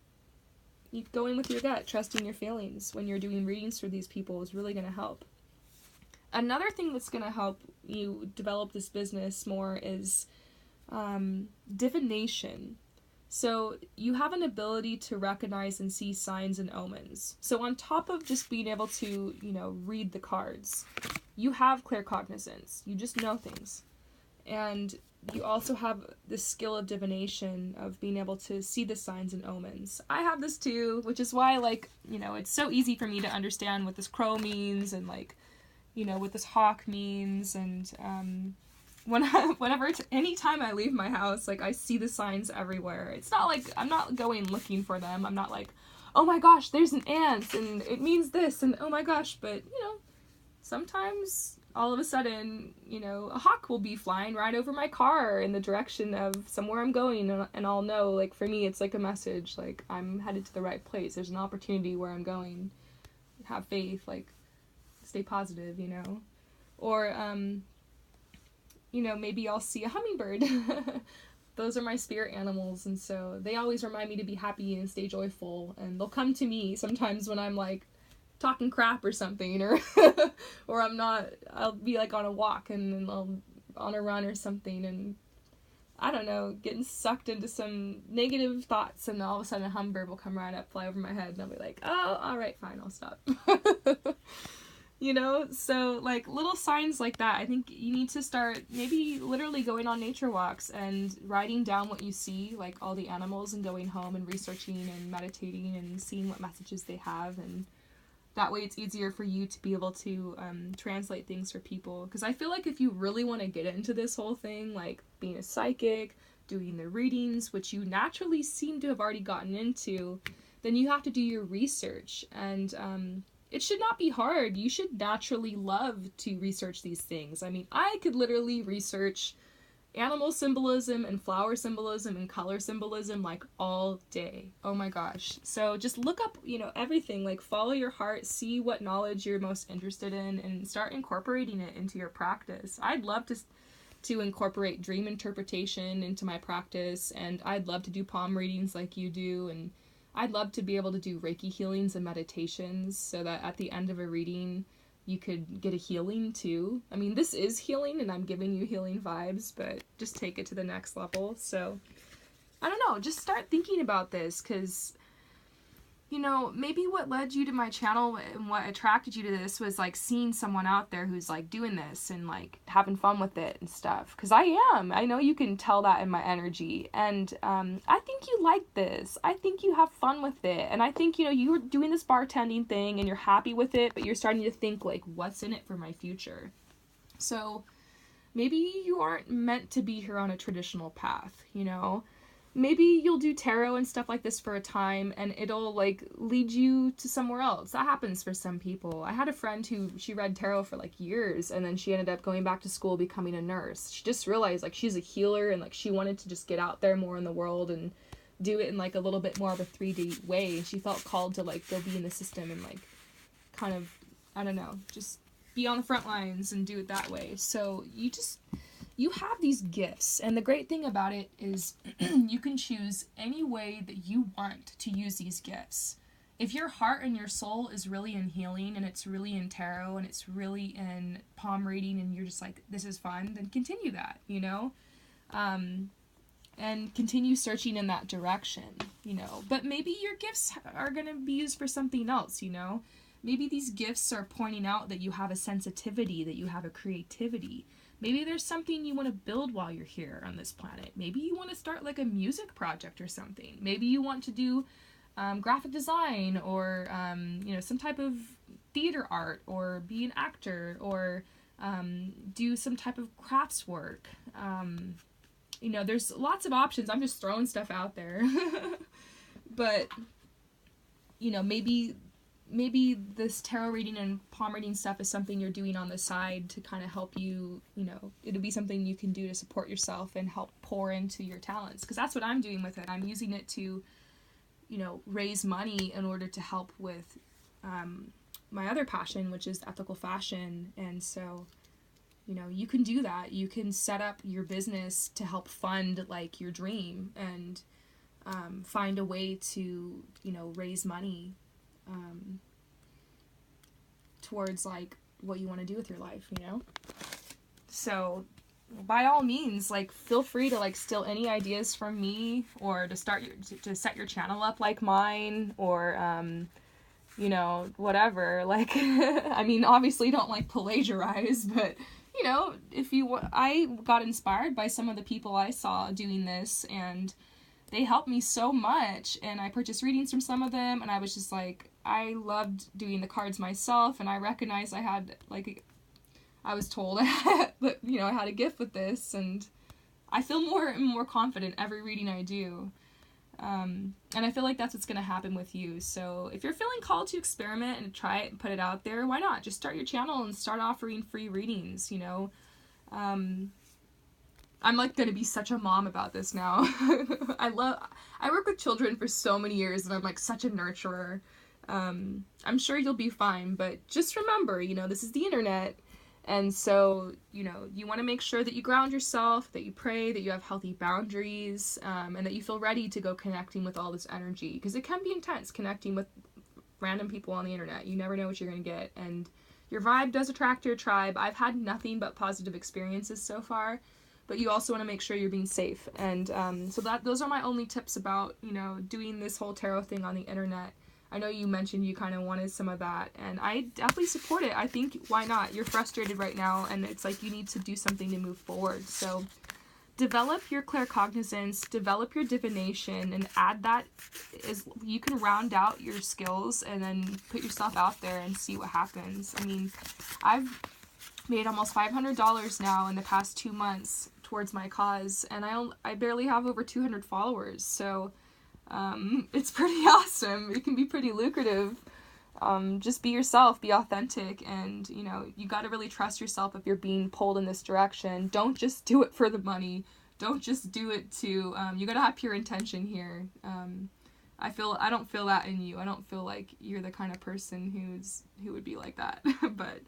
going with your gut, trusting your feelings when you're doing readings for these people is really going to help. Another thing that's going to help you develop this business more is divination. So you have an ability to recognize and see signs and omens. So on top of just being able to, you know, read the cards, you have claircognizance. You just know things. And you also have the skill of divination, of being able to see the signs and omens. I have this too, which is why, like, you know, it's so easy for me to understand what this crow means, and like, you know, what this hawk means. And anytime I leave my house, like, I see the signs everywhere. It's not like I'm not going looking for them. I'm not like, oh my gosh, there's an ant and it means this, and oh my gosh. But, you know, sometimes all of a sudden, you know, a hawk will be flying right over my car in the direction of somewhere I'm going, and I'll know, like, for me, it's like a message, like, I'm headed to the right place. There's an opportunity where I'm going. Have faith, like, stay positive, you know. Or, you know, maybe I'll see a hummingbird. Those are my spirit animals, and so they always remind me to be happy and stay joyful, and they'll come to me sometimes when I'm, like, talking crap or something, or or I'll be, like, on a walk, and I'll on a run or something, and I don't know, getting sucked into some negative thoughts, and all of a sudden a hummingbird will come right up, fly over my head, and I'll be like, oh, alright, fine, I'll stop. You know, so, like, little signs like that. I think you need to start maybe literally going on nature walks and writing down what you see, like all the animals, and going home and researching and meditating and seeing what messages they have. And that way it's easier for you to be able to translate things for people. Because I feel like if you really want to get into this whole thing, like being a psychic, doing the readings, which you naturally seem to have already gotten into, then you have to do your research. And it should not be hard. You should naturally love to research these things. I mean, I could literally research animal symbolism and flower symbolism and color symbolism, like, all day. Oh my gosh. So just look up, you know, everything. Like, follow your heart, see what knowledge you're most interested in, and start incorporating it into your practice. I'd love to incorporate dream interpretation into my practice, and I'd love to do palm readings like you do, and I'd love to be able to do Reiki healings and meditations so that at the end of a reading you could get a healing too. I mean, this is healing, and I'm giving you healing vibes, but just take it to the next level. So, I don't know, just start thinking about this, because you know, maybe what led you to my channel and what attracted you to this was like seeing someone out there who's like doing this and like having fun with it and stuff. Because I am. I know you can tell that in my energy. And I think you like this. I think you have fun with it. And I think, you know, you're doing this bartending thing and you're happy with it, but you're starting to think like, what's in it for my future? So maybe you aren't meant to be here on a traditional path, you know? Maybe you'll do tarot and stuff like this for a time and it'll like lead you to somewhere else. That happens for some people. I had a friend who, she read tarot for like years and then she ended up going back to school becoming a nurse. She just realized like she's a healer and like she wanted to just get out there more in the world and do it in like a little bit more of a 3D way. And she felt called to like go be in the system and like kind of, I don't know, just be on the front lines and do it that way. So you have these gifts, and the great thing about it is you can choose any way that you want to use these gifts. If your heart and your soul is really in healing and it's really in tarot and it's really in palm reading and you're just like, this is fun, then continue that, you know? And continue searching in that direction, you know? But maybe your gifts are going to be used for something else, you know? Maybe these gifts are pointing out that you have a sensitivity, that you have a creativity. Maybe there's something you want to build while you're here on this planet. Maybe you want to start like a music project or something. Maybe you want to do graphic design or, you know, some type of theater art or be an actor or do some type of crafts work. You know, there's lots of options. I'm just throwing stuff out there. But, you know, maybe this tarot reading and palm reading stuff is something you're doing on the side to kind of help you, you know, it'll be something you can do to support yourself and help pour into your talents. Because that's what I'm doing with it. I'm using it to, you know, raise money in order to help with my other passion, which is ethical fashion. And so, you know, you can do that. You can set up your business to help fund like your dream and find a way to, you know, raise money towards like what you want to do with your life, you know? So by all means, like feel free to like steal any ideas from me or to start to set your channel up like mine or you know, whatever. Like I mean, obviously don't like plagiarize, but you know, if you I got inspired by some of the people I saw doing this and they helped me so much, and I purchased readings from some of them, and I was just like, I loved doing the cards myself, and I recognized I had, like, I was told that, you know, I had a gift with this, and I feel more and more confident every reading I do, and I feel like that's what's going to happen with you. So if you're feeling called to experiment and try it and put it out there, why not? Just start your channel and start offering free readings, you know? I'm like going to be such a mom about this now. I work with children for so many years and I'm like such a nurturer. I'm sure you'll be fine, but just remember, you know, this is the internet. And so, you know, you want to make sure that you ground yourself, that you pray, that you have healthy boundaries, and that you feel ready to go connecting with all this energy. Because it can be intense connecting with random people on the internet. You never know what you're going to get. And your vibe does attract your tribe. I've had nothing but positive experiences so far. But you also want to make sure you're being safe. And so those are my only tips about, you know, doing this whole tarot thing on the internet. I know you mentioned you kind of wanted some of that, and I definitely support it. I think, why not? You're frustrated right now, and it's like you need to do something to move forward. So develop your claircognizance, develop your divination, and add that. You can round out your skills and then put yourself out there and see what happens. I mean, I've made almost $500 now in the past 2 months towards my cause, and I barely have over 200 followers, so it's pretty awesome. It can be pretty lucrative. Just be yourself, be authentic, and you know, you got to really trust yourself if you're being pulled in this direction. Don't just do it for the money. Don't just do it to you got to have pure intention here. I don't feel that in you. I don't feel like you're the kind of person who would be like that. But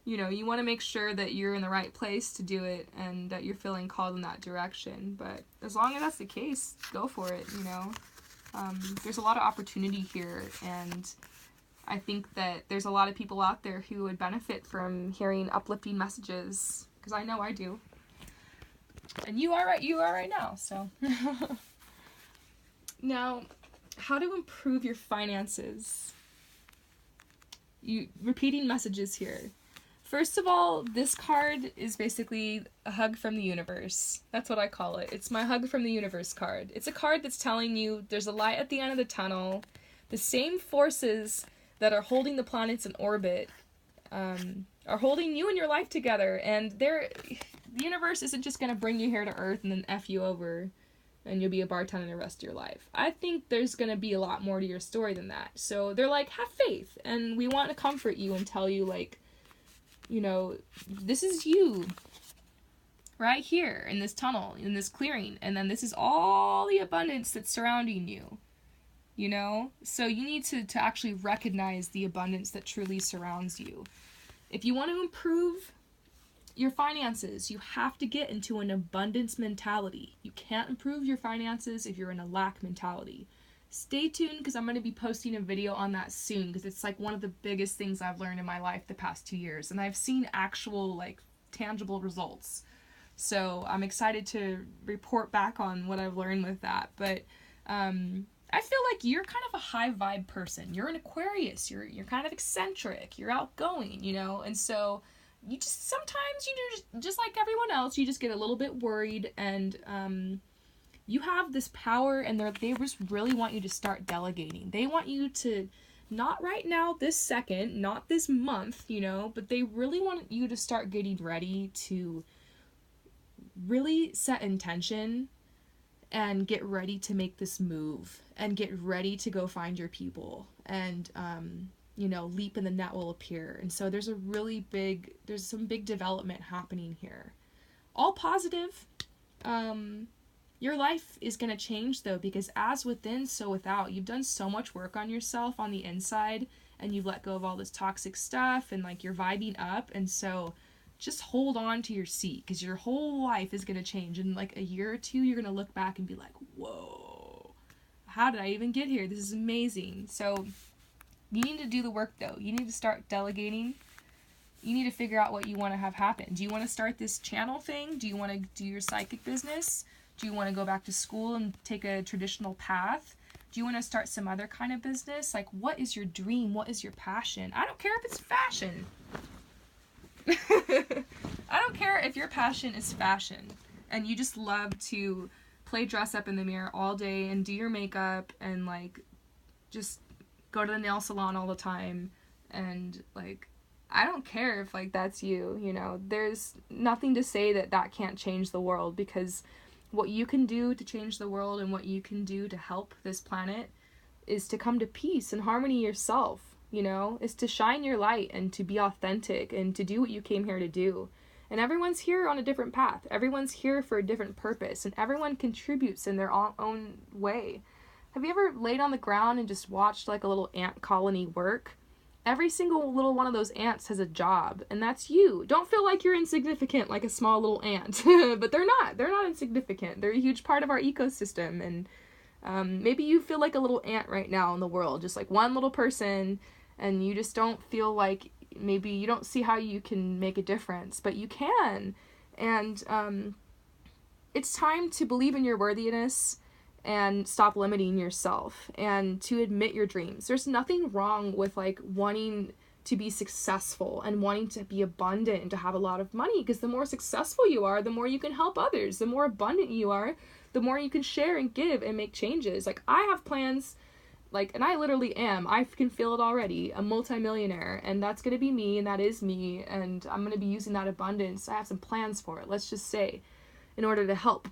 you know, you want to make sure that you're in the right place to do it and that you're feeling called in that direction. But as long as that's the case, go for it, you know. There's a lot of opportunity here, and I think that there's a lot of people out there who would benefit from hearing uplifting messages, because I know I do. And you are right now, so. Now, how to improve your finances. Repeating messages here. First of all, this card is basically a hug from the universe. That's what I call it. It's my hug from the universe card. It's a card that's telling you there's a light at the end of the tunnel. The same forces that are holding the planets in orbit are holding you and your life together. And the universe isn't just going to bring you here to Earth and then F you over and you'll be a bartender the rest of your life. I think there's going to be a lot more to your story than that. So they're like, have faith. And we want to comfort you and tell you, like, you know, this is you right here in this tunnel, in this clearing. And then this is all the abundance that's surrounding you, you know? So you need to actually recognize the abundance that truly surrounds you. If you want to improve your finances, you have to get into an abundance mentality. You can't improve your finances if you're in a lack mentality. Stay tuned because I'm going to be posting a video on that soon because it's like one of the biggest things I've learned in my life the past 2 years, and I've seen actual, like, tangible results. So I'm excited to report back on what I've learned with that. But I feel like you're kind of a high vibe person. You're an Aquarius. You're kind of eccentric. You're outgoing, you know, and so you just sometimes just like everyone else, you just get a little bit worried, and you have this power, and they just really want you to start delegating. They want you to, not right now, this second, not this month, you know, but they really want you to start getting ready to really set intention and get ready to make this move and get ready to go find your people, and you know, leap and the net will appear. And so there's some big development happening here. All positive. Your life is going to change, though, because as within, so without. You've done so much work on yourself on the inside, and you've let go of all this toxic stuff, and, like, you're vibing up. And so just hold on to your seat, because your whole life is going to change. In, like, a year or two, you're going to look back and be like, whoa, how did I even get here? This is amazing. So you need to do the work, though. You need to start delegating. You need to figure out what you want to have happen. Do you want to start this channel thing? Do you want to do your psychic business? Do you want to go back to school and take a traditional path? Do you want to start some other kind of business? Like, what is your dream? What is your passion? I don't care if it's fashion. I don't care if your passion is fashion and you just love to play dress up in the mirror all day and do your makeup and, like, just go to the nail salon all the time, and, like, I don't care if, like, that's you, you know. There's nothing to say that can't change the world, because what you can do to change the world and what you can do to help this planet is to come to peace and harmony yourself, you know, is to shine your light and to be authentic and to do what you came here to do. And everyone's here on a different path. Everyone's here for a different purpose, and everyone contributes in their own way. Have you ever laid on the ground and just watched, like, a little ant colony work? Every single little one of those ants has a job, and that's you. Don't feel like you're insignificant like a small little ant. But they're not. They're not insignificant. They're a huge part of our ecosystem, and maybe you feel like a little ant right now in the world, just like one little person, and you just don't feel like, maybe you don't see how you can make a difference, but you can. And it's time to believe in your worthiness and stop limiting yourself and to admit your dreams. There's nothing wrong with, like, wanting to be successful and wanting to be abundant and to have a lot of money, because the more successful you are, the more you can help others. The more abundant you are, the more you can share and give and make changes. Like, I have plans, like, and I literally am, I can feel it already, a multimillionaire, and that's going to be me, and that is me, and I'm going to be using that abundance. I have some plans for it, let's just say, in order to help.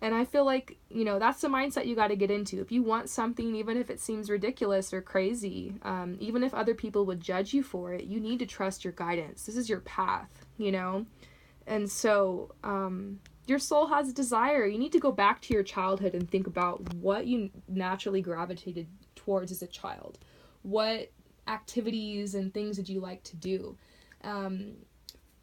And I feel like, you know, that's the mindset you got to get into. If you want something, even if it seems ridiculous or crazy, even if other people would judge you for it, you need to trust your guidance. This is your path, you know? And so, your soul has a desire. You need to go back to your childhood and think about what you naturally gravitated towards as a child. What activities and things did you like to do?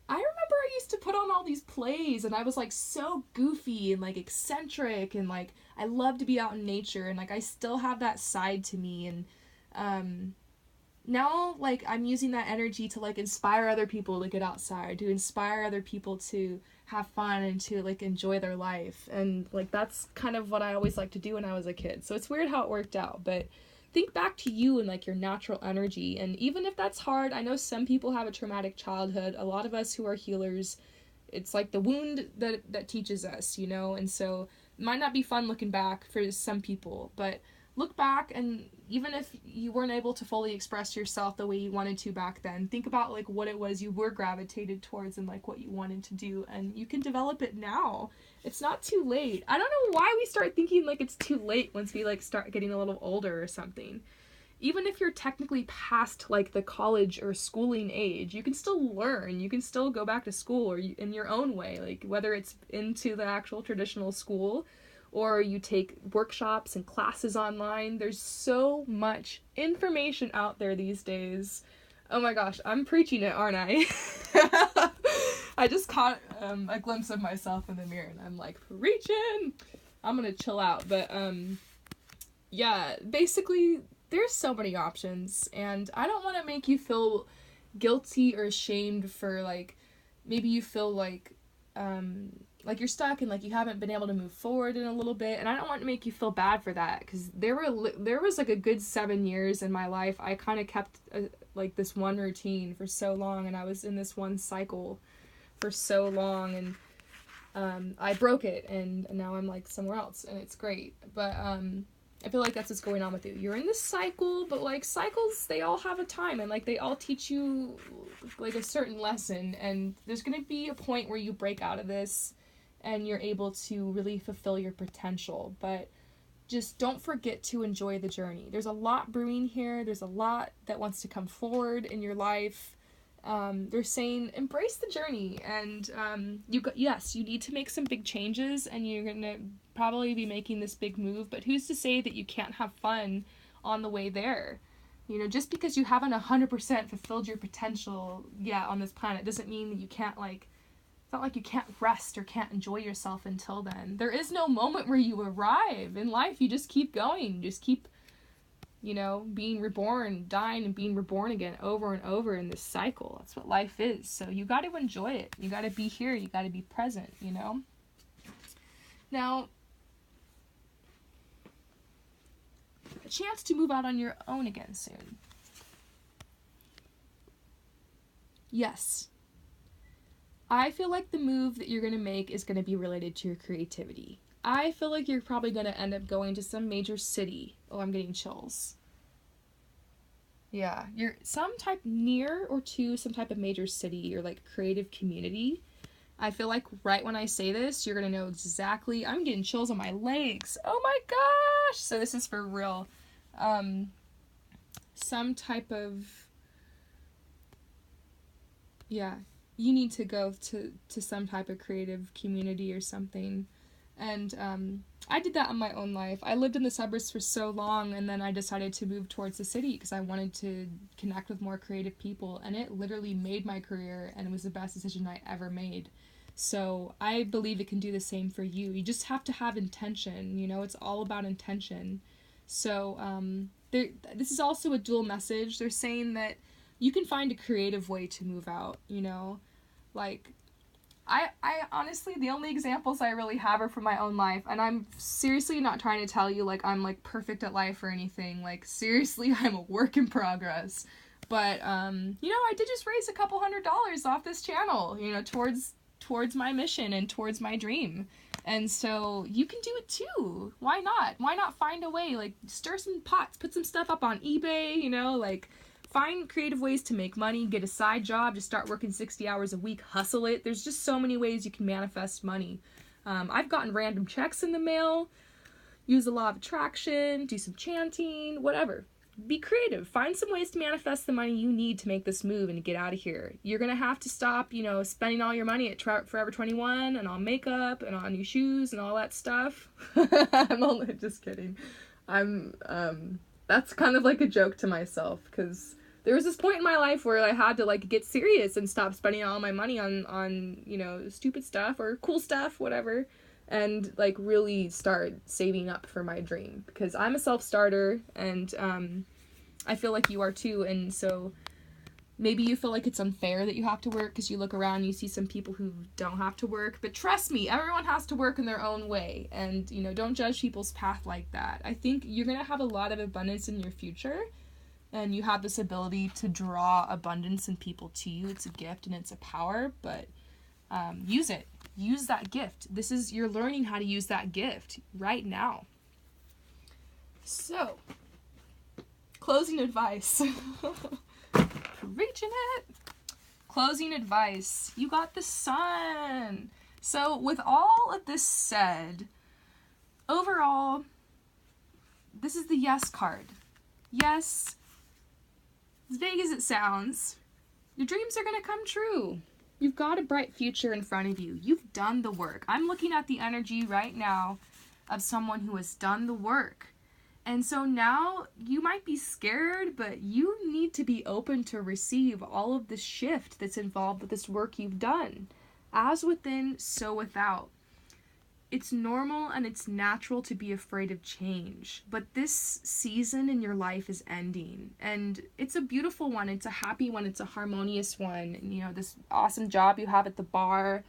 I remember I used to put on all these plays, and I was, like, so goofy and, like, eccentric, and, like, I love to be out in nature, and, like, I still have that side to me. And now, like, I'm using that energy to, like, inspire other people to get outside, to inspire other people to have fun and to, like, enjoy their life. And, like, that's kind of what I always liked to do when I was a kid. So it's weird how it worked out, but think back to you and, like, your natural energy. And even if that's hard, I know some people have a traumatic childhood. A lot of us who are healers, it's like the wound that teaches us, you know? And so it might not be fun looking back for some people, but look back, and even if you weren't able to fully express yourself the way you wanted to back then, think about, like, what it was you were gravitated towards and, like, what you wanted to do, and you can develop it now. It's not too late. I don't know why we start thinking, like, it's too late once we, like, start getting a little older or something. Even if you're technically past, like, the college or schooling age, you can still learn. You can still go back to school or in your own way, like, whether it's into the actual traditional school or you take workshops and classes online. There's so much information out there these days. Oh my gosh, I'm preaching it, aren't I? I just caught a glimpse of myself in the mirror, and I'm like, preaching! I'm gonna chill out, but yeah, basically, there's so many options, and I don't want to make you feel guilty or ashamed for, like, maybe you feel like you're stuck and, like, you haven't been able to move forward in a little bit, and I don't want to make you feel bad for that, because there was like a good 7 years in my life I kind of kept like this one routine for so long, and I was in this one cycle for so long, and I broke it, and now I'm, like, somewhere else, and it's great, but I feel like that's what's going on with you. You're in this cycle, but, like, cycles, they all have a time, and, like, they all teach you, like, a certain lesson, and there's gonna be a point where you break out of this and you're able to really fulfill your potential, but just don't forget to enjoy the journey. There's a lot brewing here. There's a lot that wants to come forward in your life. They're saying embrace the journey, and yes, you need to make some big changes, and you're gonna probably be making this big move, but who's to say that you can't have fun on the way there? You know, just because you haven't 100% fulfilled your potential yet on this planet doesn't mean that you can't, like, it's not like you can't rest or can't enjoy yourself until then. There is no moment where you arrive in life. You just keep going. You just keep, you know, being reborn, dying, and being reborn again over and over in this cycle. That's what life is. So you got to enjoy it. You got to be here. You got to be present, you know? Now, a chance to move out on your own again soon. Yes. I feel like the move that you're going to make is going to be related to your creativity. I feel like you're probably going to end up going to some major city. Oh, I'm getting chills. Yeah, you're some type near or to some type of major city or, like, creative community. I feel like right when I say this, you're going to know exactly. I'm getting chills on my legs. Oh my gosh. So this is for real. Some type of, yeah, you need to go to some type of creative community or something. And I did that in my own life. I lived in the suburbs for so long, and then I decided to move towards the city because I wanted to connect with more creative people, and it literally made my career, and it was the best decision I ever made. So I believe it can do the same for you. You just have to have intention, you know, it's all about intention. So this is also a dual message. They're saying that you can find a creative way to move out, you know, like, I honestly, the only examples I really have are from my own life, and I'm seriously not trying to tell you, like, I'm, like, perfect at life or anything, like, seriously, I'm a work in progress, but, you know, I did just raise a couple $100 off this channel, you know, towards my mission and towards my dream, and so you can do it too. Why not? Why not find a way, like, stir some pots, put some stuff up on eBay, you know, like, find creative ways to make money, get a side job, just start working 60 hours a week, hustle it. There's just so many ways you can manifest money. I've gotten random checks in the mail, use the law of attraction, do some chanting, whatever. Be creative. Find some ways to manifest the money you need to make this move and to get out of here. You're going to have to stop, you know, spending all your money at Forever 21 and on makeup and on new shoes and all that stuff. I'm only just kidding. That's kind of like a joke to myself, because there was this point in my life where I had to, like, get serious and stop spending all my money on, you know, stupid stuff or cool stuff, whatever, and, like, really start saving up for my dream, because I'm a self-starter, and I feel like you are too, and so maybe you feel like it's unfair that you have to work because you look around and you see some people who don't have to work. But trust me, everyone has to work in their own way. And, you know, don't judge people's path like that. I think you're going to have a lot of abundance in your future. And you have this ability to draw abundance in people to you. It's a gift and it's a power. But use it. Use that gift. You're learning how to use that gift right now. So, closing advice. Preaching it. Closing advice. You got the sun. So with all of this said, overall, this is the yes card. Yes, as vague as it sounds, your dreams are going to come true. You've got a bright future in front of you. You've done the work. I'm looking at the energy right now of someone who has done the work. And so now you might be scared, but you need to be open to receive all of the shift that's involved with this work you've done. As within, so without. It's normal and it's natural to be afraid of change, but this season in your life is ending, and it's a beautiful one. It's a happy one. It's a harmonious one. You know, this awesome job you have at the bar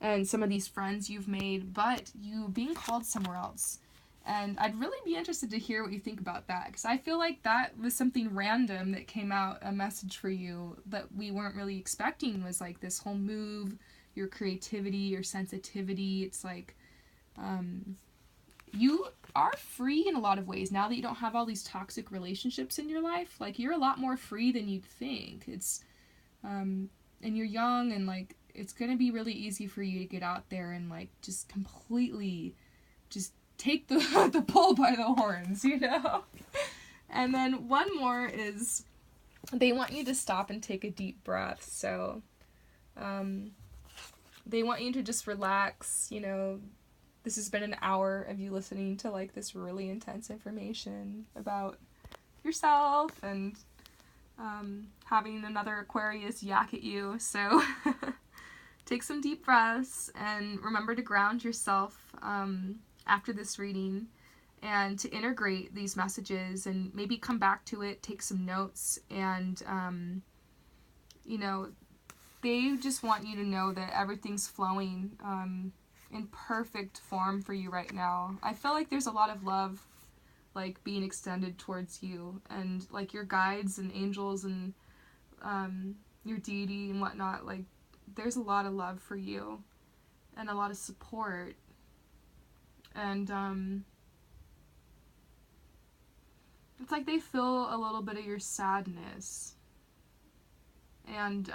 and some of these friends you've made, but you being called somewhere else. And I'd really be interested to hear what you think about that, because I feel like that was something random that came out, a message for you that we weren't really expecting, was like this whole move, your creativity, your sensitivity. It's like, you are free in a lot of ways now that you don't have all these toxic relationships in your life. Like, you're a lot more free than you'd think. It's, and you're young, and like, it's going to be really easy for you to get out there and like, just completely just take the bull by the horns, you know? And then one more is, they want you to stop and take a deep breath. So, they want you to just relax, you know. This has been an hour of you listening to like this really intense information about yourself and having another Aquarius yak at you. So take some deep breaths and remember to ground yourself after this reading, and to integrate these messages and maybe come back to it, take some notes, and you know, they just want you to know that everything's flowing in perfect form for you right now. I feel like there's a lot of love like being extended towards you, and like your guides and angels and your deity and whatnot. Like, there's a lot of love for you and a lot of support. And it's like they feel a little bit of your sadness, and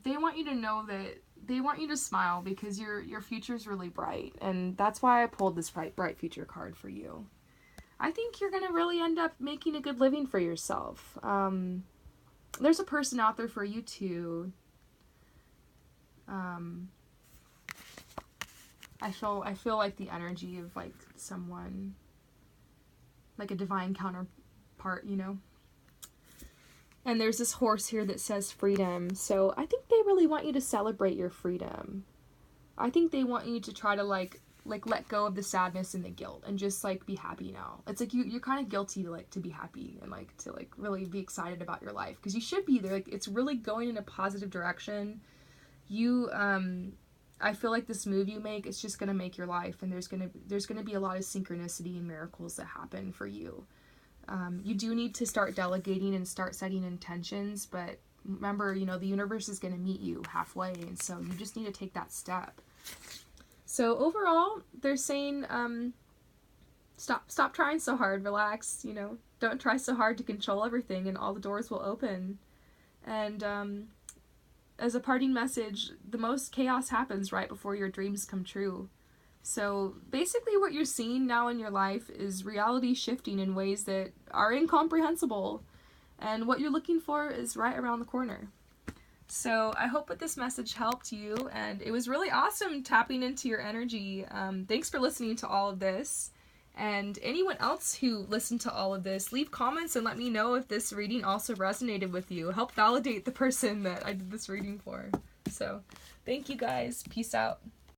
they want you to know that they want you to smile, because your future's really bright, and that's why I pulled this bright future card for you. I think you're gonna really end up making a good living for yourself. There's a person out there for you too. I feel like the energy of like someone, like a divine counterpart, you know. And there's this horse here that says freedom. So I think they really want you to celebrate your freedom. I think they want you to try to like let go of the sadness and the guilt and just like be happy now. It's like you're kind of guilty to like to be happy and like to like really be excited about your life, because you should be there. Like, it's really going in a positive direction. You I feel like this move you make, it's just gonna make your life, and there's gonna be a lot of synchronicity and miracles that happen for you. You do need to start delegating and start setting intentions, but remember, you know, the universe is going to meet you halfway, and so you just need to take that step. So overall, they're saying, stop trying so hard, relax, you know, don't try so hard to control everything, and all the doors will open. And as a parting message, the most chaos happens right before your dreams come true. So basically what you're seeing now in your life is reality shifting in ways that are incomprehensible, and what you're looking for is right around the corner. So I hope that this message helped you, and it was really awesome tapping into your energy. Thanks for listening to all of this, and anyone else who listened to all of this, leave comments and let me know if this reading also resonated with you. Help validate the person that I did this reading for. So thank you guys. Peace out.